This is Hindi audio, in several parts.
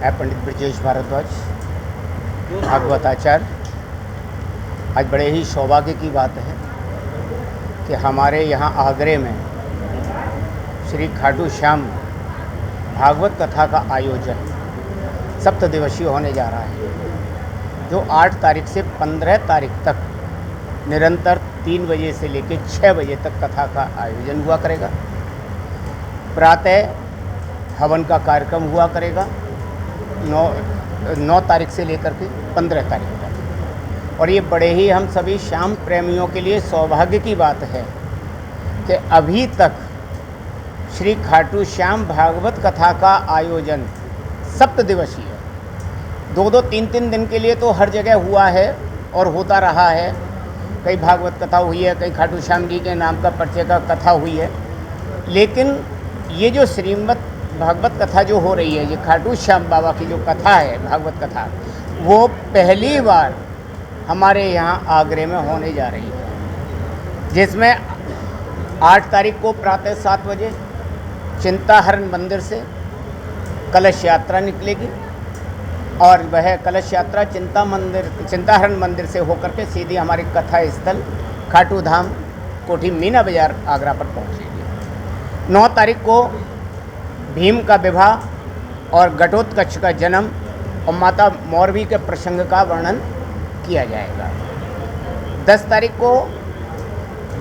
मैं पंडित ब्रजेश भारद्वाज, भागवताचार्य। आज बड़े ही सौभाग्य की बात है कि हमारे यहाँ आगरे में श्री खाटू श्याम भागवत कथा का आयोजन सप्तदिवसीय होने जा रहा है, जो 8 तारीख से 15 तारीख तक निरंतर 3 बजे से लेकर 6 बजे तक कथा का आयोजन हुआ करेगा। प्रातः हवन का कार्यक्रम हुआ करेगा 9 तारीख से लेकर के 15 तारीख तक। और ये बड़े ही हम सभी श्याम प्रेमियों के लिए सौभाग्य की बात है कि अभी तक श्री खाटू श्याम भागवत कथा का आयोजन सप्तदिवसीय 2-2, 3-3 दिन के लिए तो हर जगह हुआ है और होता रहा है। कई भागवत कथा हुई है, कई खाटू श्याम जी के नाम का परिचय का कथा हुई है, लेकिन ये जो श्रीमद् भागवत कथा जो हो रही है, ये खाटू श्याम बाबा की जो कथा है भागवत कथा, वो पहली बार हमारे यहाँ आगरे में होने जा रही है, जिसमें 8 तारीख को प्रातः 7 बजे चिंताहरण मंदिर से कलश यात्रा निकलेगी और वह कलश यात्रा चिंताहरण मंदिर से होकर के सीधी हमारी कथा स्थल खाटू धाम कोठी मीना बाजार आगरा पर पहुँचेगी। 9 तारीख को भीम का विवाह और घटोत्कच का जन्म और माता मौरवी के प्रसंग का वर्णन किया जाएगा। 10 तारीख को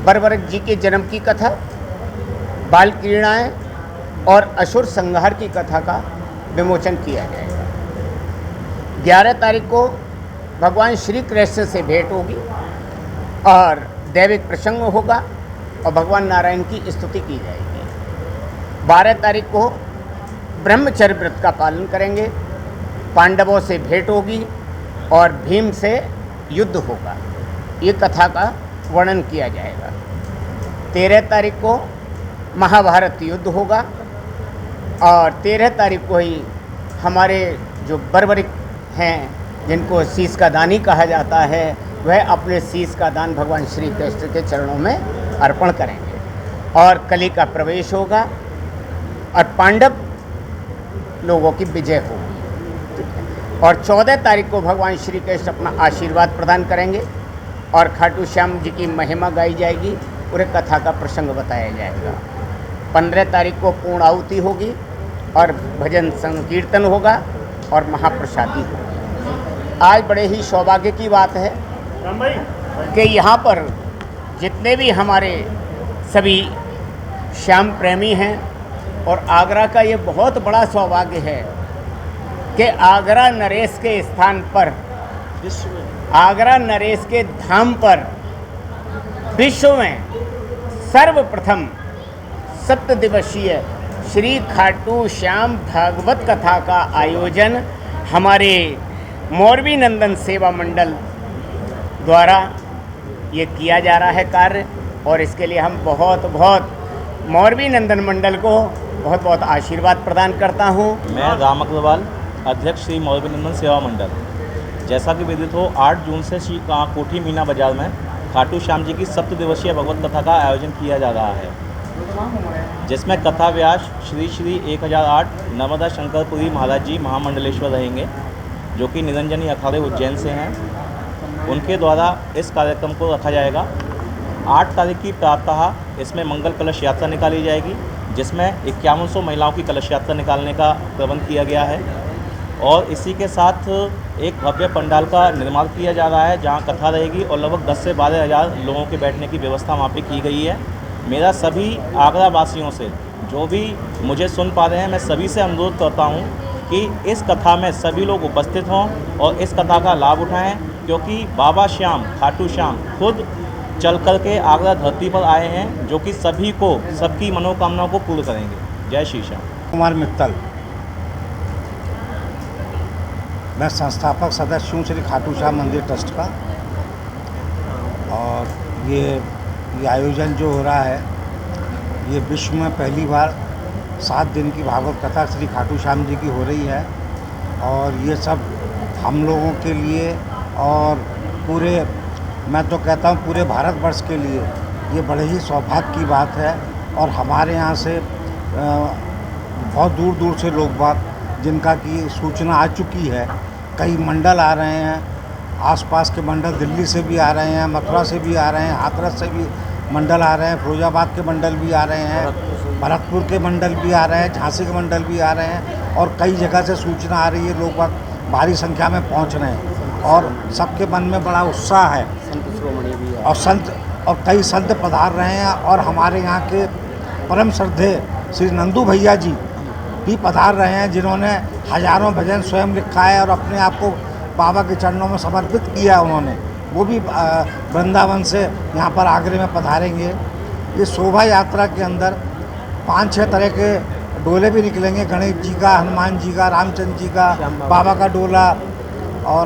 बर्बरक जी के जन्म की कथा, बाल क्रीड़ाएँ और असुर संहार की कथा का विमोचन किया जाएगा। 11 तारीख को भगवान श्री कृष्ण से भेंट होगी और दैविक प्रसंग होगा और भगवान नारायण की स्तुति की जाएगी। 12 तारीख को ब्रह्मचर्य व्रत का पालन करेंगे, पांडवों से भेंट होगी और भीम से युद्ध होगा, ये कथा का वर्णन किया जाएगा। 13 तारीख को महाभारत युद्ध होगा और 13 तारीख को ही हमारे जो बर्बरिक हैं, जिनको शीश का दानी कहा जाता है, वह अपने शीश का दान भगवान श्री कृष्ण के चरणों में अर्पण करेंगे और कली का प्रवेश होगा और पांडव लोगों की विजय होगी। और 14 तारीख को भगवान श्री कृष्ण अपना आशीर्वाद प्रदान करेंगे और खाटू श्याम जी की महिमा गाई जाएगी, पूरे कथा का प्रसंग बताया जाएगा। 15 तारीख को पूर्ण आहुति होगी और भजन संकीर्तन होगा और महाप्रसादी होगी। आज बड़े ही सौभाग्य की बात है कि यहाँ पर जितने भी हमारे सभी श्याम प्रेमी हैं, और आगरा का ये बहुत बड़ा सौभाग्य है कि आगरा नरेश के स्थान पर, आगरा नरेश के धाम पर विश्व में सर्वप्रथम सप्तदिवसीय श्री खाटू श्याम भागवत कथा का आयोजन हमारे मौरवी नंदन सेवा मंडल द्वारा ये किया जा रहा है कार्य, और इसके लिए हम बहुत मौरवी नंदन मंडल को बहुत आशीर्वाद प्रदान करता हूँ। मैं राम अग्रवाल, अध्यक्ष श्री मौरवी नंदन सेवा मंडल। जैसा कि विदित हो, 8 जून से श्री कोठी मीना बाजार में खाटू श्याम जी की सप्तदिवसीय भगवत कथा का आयोजन किया जा रहा है, जिसमें कथा व्यास श्री 1008 नर्मदा शंकरपुरी महाराज जी महामंडलेश्वर रहेंगे, जो कि निरंजनी अखाड़े उज्जैन से हैं। उनके द्वारा इस कार्यक्रम को रखा जाएगा। 8 तारीख की प्रातः इसमें मंगल कलश यात्रा निकाली जाएगी, जिसमें 5100 महिलाओं की कलश यात्रा निकालने का प्रबंध किया गया है। और इसी के साथ एक भव्य पंडाल का निर्माण किया जा रहा है, जहां कथा रहेगी और लगभग 10 से 12 हज़ार लोगों के बैठने की व्यवस्था वहां पे की गई है। मेरा सभी आगरा वासियों से, जो भी मुझे सुन पा रहे हैं, मैं सभी से अनुरोध करता हूं कि इस कथा में सभी लोग उपस्थित हों और इस कथा का लाभ उठाएँ, क्योंकि बाबा श्याम खाटू श्याम खुद चल कर के आगरा धरती पर आए हैं, जो कि सभी को सबकी मनोकामनाओं को पूर्ण करेंगे। जय श्री श्याम। कुमार मित्तल, मैं संस्थापक सदस्य हूँ श्री खाटू श्याम मंदिर ट्रस्ट का। और ये आयोजन जो हो रहा है, ये विश्व में पहली बार 7 दिन की भागवत कथा श्री खाटू श्याम जी की हो रही है। और ये सब हम लोगों के लिए और पूरे, मैं तो कहता हूँ पूरे भारतवर्ष के लिए ये बड़े ही सौभाग्य की बात है। और हमारे यहाँ से बहुत दूर दूर से लोग बाग जिनका की सूचना आ चुकी है। कई मंडल आ रहे हैं, आसपास के मंडल दिल्ली से भी आ रहे हैं, मथुरा से भी आ रहे हैं, हाथरस से भी मंडल आ रहे हैं, फिरोजाबाद के मंडल भी आ रहे हैं, भरतपुर के मंडल भी आ रहे हैं, झांसी के मंडल भी आ रहे हैं और कई जगह से सूचना आ रही है। लोग भारी संख्या में पहुंच रहे हैं और सबके मन में बड़ा उत्साह है और कई संत पधार रहे हैं और हमारे यहाँ के परम श्रद्धेय श्री नंदू भैया जी भी पधार रहे हैं, जिन्होंने हजारों भजन स्वयं लिखा है और अपने आप को बाबा के चरणों में समर्पित किया है उन्होंने। वो भी वृंदावन से यहाँ पर आगरे में पधारेंगे। ये शोभा यात्रा के अंदर 5-6 तरह के डोले भी निकलेंगे, गणेश जी का, हनुमान जी का, रामचंद्र जी का, बाबा का डोला,